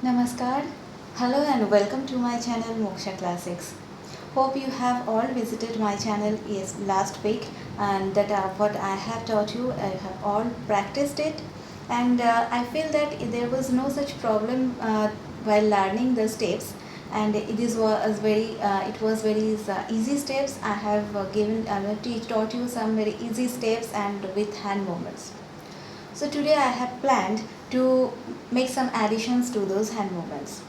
Namaskar. Hello and welcome to my channel Moksha Classics. Hope you have all visited my channel last week and that what I have taught you, I have all practiced it, and I feel that there was no such problem while learning the steps, and it was very easy steps. I have taught you some very easy steps and with hand movements. So today I have planned to make some additions to those hand movements.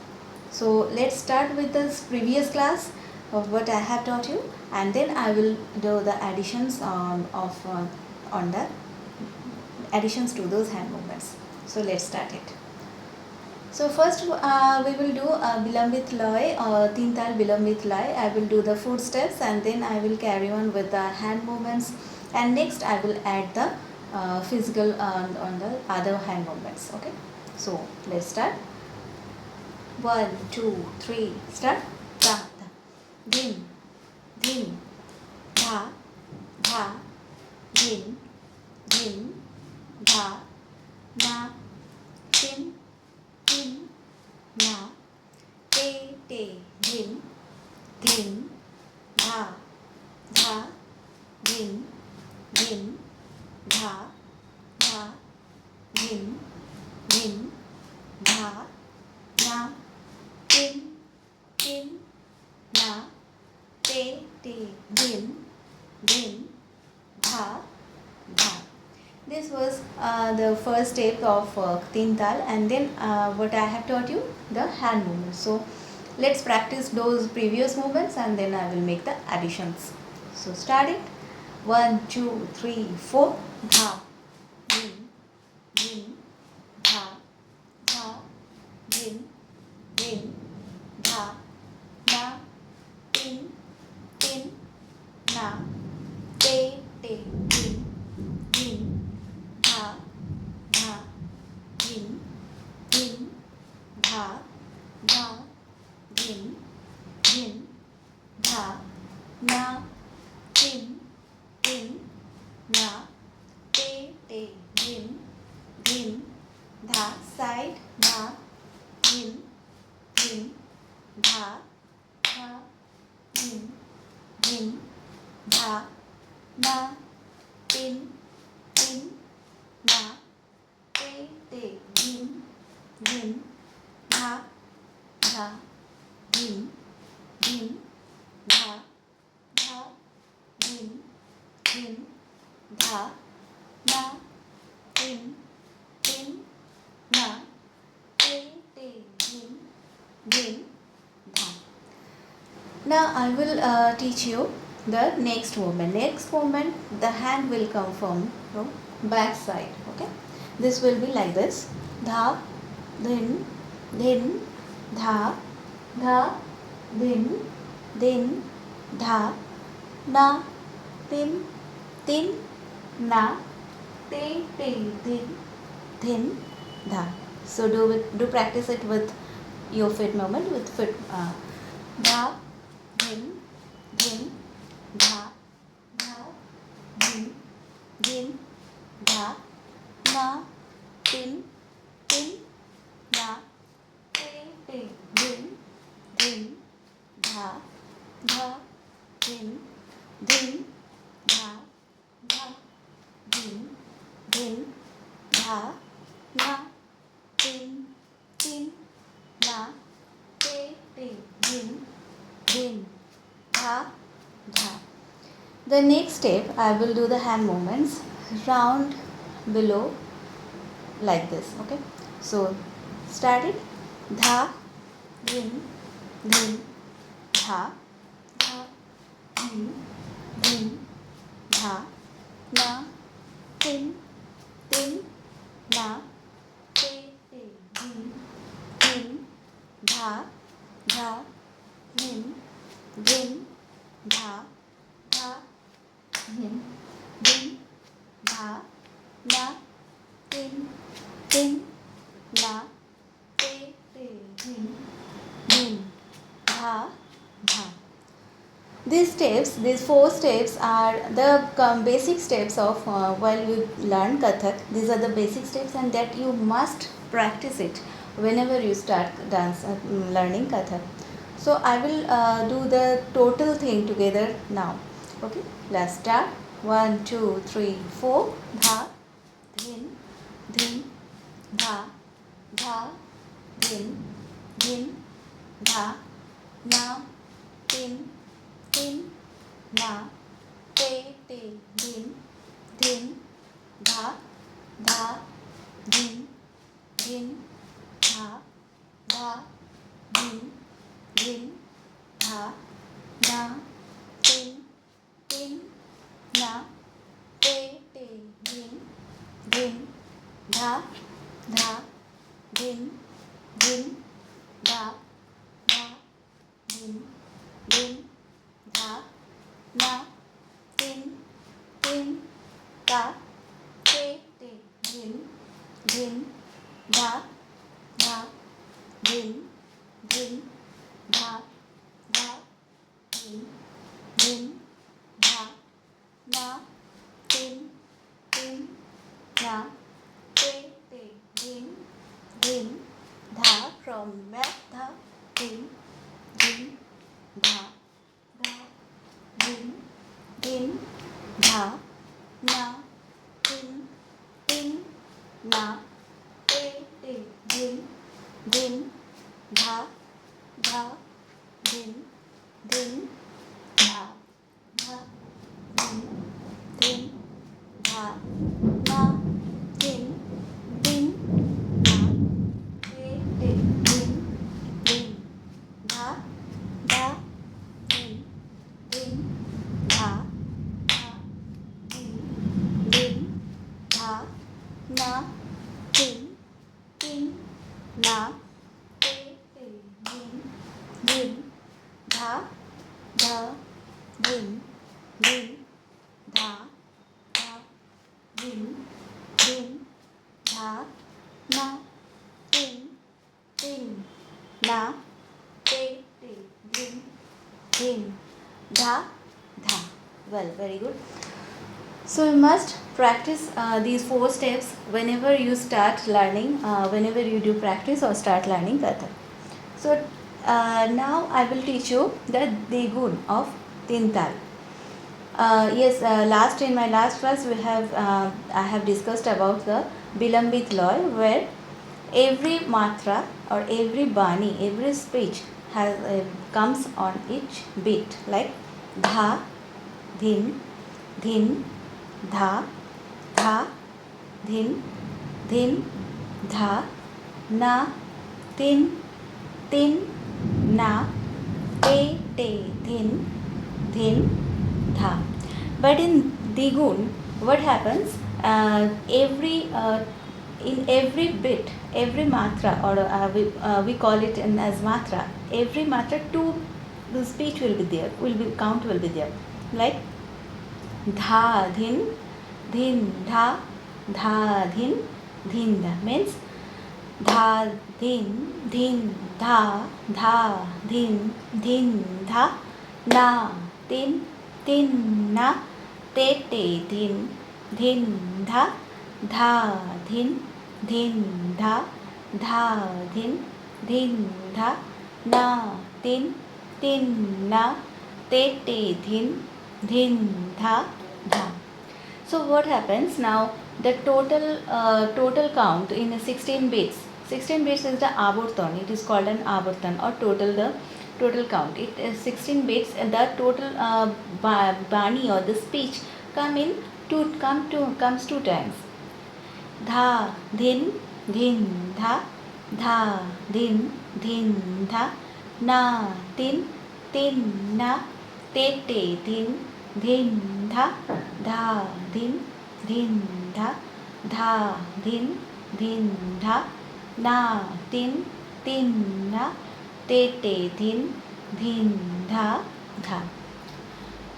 So let's start with this previous class of what I have taught you, and then I will do the additions on the additions to those hand movements. So let's start it. So first we will do Bilambit Loy or Teen Tal Bilambit Loy. I will do the footsteps and then I will carry on with the hand movements, and next I will add the physical on the other hand movements. Okay. So let's start. 1, 2, 3, start. Da, da. Din, din, da, da, din, din, da, na, tin, tin, na, te, te, din, din, da, da, din, din, da, da, din, din, da, na, tin, tin, na, te, te, din, din, dha, dha. This was the first step of Teen Tal, and then what I have taught you, the hand movements. So let's practice those previous movements and then I will make the additions. So start it. 1, 2, 3, 4. Dha, din, din, dha, dha, din, din, dha, na, tin, tin, na, te, te, din, din, dha, dha, din, din, dha, dha, din, din, dha, na, tin, tin, na, te, te, din, din, dha, side, na, din, din, dha, dha, din, din, dha, na, tin, tin, na, te, te, din, din, dha, dha, din, din, dha, dha, din, din, dha, na, tin, tin, na, te, te, din, din, dha. Now I will teach you the next movement. Next movement, the hand will come from back side. Okay, this will be like this: dha, din, din, dha, dha, din, din, dha, na, tin, tin, na, te, te, din, din, dha. So do practice it with your feet movement with foot. Dha, din, din, dha, dha, din, din, dha, na, tin, tin, na, te, te, din, din, dha, dha, din, din, dha, dha, din, din, dha, na, tin, tin, na, te, te, din, din, dha, dha. The next step, I will do the hand movements round below like this. Okay. So start it. Dha, din, din, dha, dha, din, din, dha, na, tin, tin, na, te, te, din, din, dha, dha, din, din, dha, dha, din, din, dha, na, tin, tin, na, te, te, din, din, dha, dha. These 4 steps are the basic steps of while you learn Kathak. These are the basic steps, and that you must practice it whenever you start learning Kathak. So I will do the total thing together now. Okay, let's start. 1, 2, 3, 4. Dha, dhin, dhin, dha, dha, dhin, dhin, dha, na, tin, tin, na, te, din, din, dha, dha, din, din, dha, dha, din, din, dha, na, tin, tin, na, te, din, din, dha, dha, din, din, dha, dha, din, din, dha, na, tin, tin, ta, te, din, din, dha, dha, din, din, dha, dha, din, din, dha, na, tin, tin, na, te, din, din, dha, from math, dha, din, din, dha, dha, din, din, dha, na, tin, tin, na, te, din, din, dha, dha, din, din, dha, dha, din, din, dha, na, tin, tin, na, te, din, din, dha, dha, din, din, dha, dha, din, din, dha, na, tin, tin, na, te, din, din, dha, dha, din, din, dha, dha, din, din, dha, na, tin, tin, na, te, din, din, dha, dha. Well, very good. So you must practice these 4 steps whenever you start learning, whenever you do practice or start learning Kathak. So now I will teach you the Digun of Tintal. Yes, in my last class I have discussed about the Bilambit Loy, where every matra or every bani, every speech has comes on each beat, like dha, dhin, dhin, dha, dha, dhin, dhin, dha, na, tin, tin, na, te, dhin, dhin, dha. But in Digun, what happens? In every bit, every matra, or we call it as matra. Every matra, two the speech will be there. Count will be there. Like dha dhin, dhin dha, dha dhin, dhin dha, means dha dhin, dhin dha, dha dhin, dhin dha, na tin, tin na, te din, dhin dha, dha dhin, dhin dha, dha dhin, dhin dha, na tin, tin na, te din, dhin dha, dha. So what happens now? The total count in 16 bits. 16 bits is the avartan. It is called an avartan, or total count. It is 16 bits, and the total bani or the speech comes two times. Dha din, din dha, dha din, din dha, na tin, tin na, te din, din dha, dha din, din dha, dha din, din dha, na tin, tin na, te din, din dha, dha.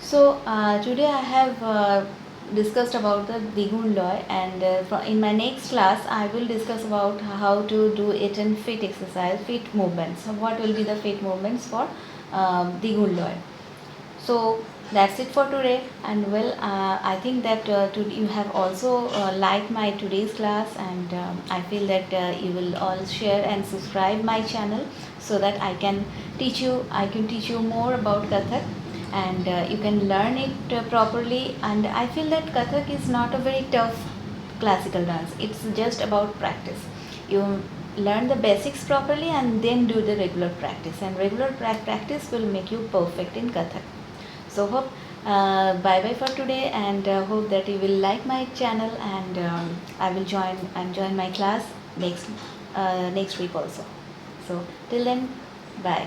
So today I have discussed about the Digun Loy, and in my next class I will discuss about how to do it in fit exercise, fit movements. So what will be the fit movements for Digun Loy? So that's it for today. And well, I think that you have also liked my today's class, and I feel that you will all share and subscribe my channel, so that I can teach you more about Kathak, and you can learn it properly. And I feel that Kathak is not a very tough classical dance. It's just about practice. You learn the basics properly and then do the regular practice, and regular practice will make you perfect in Kathak. So hope bye bye for today, and hope that you will like my channel, and I will join my class next week also. So till then, bye.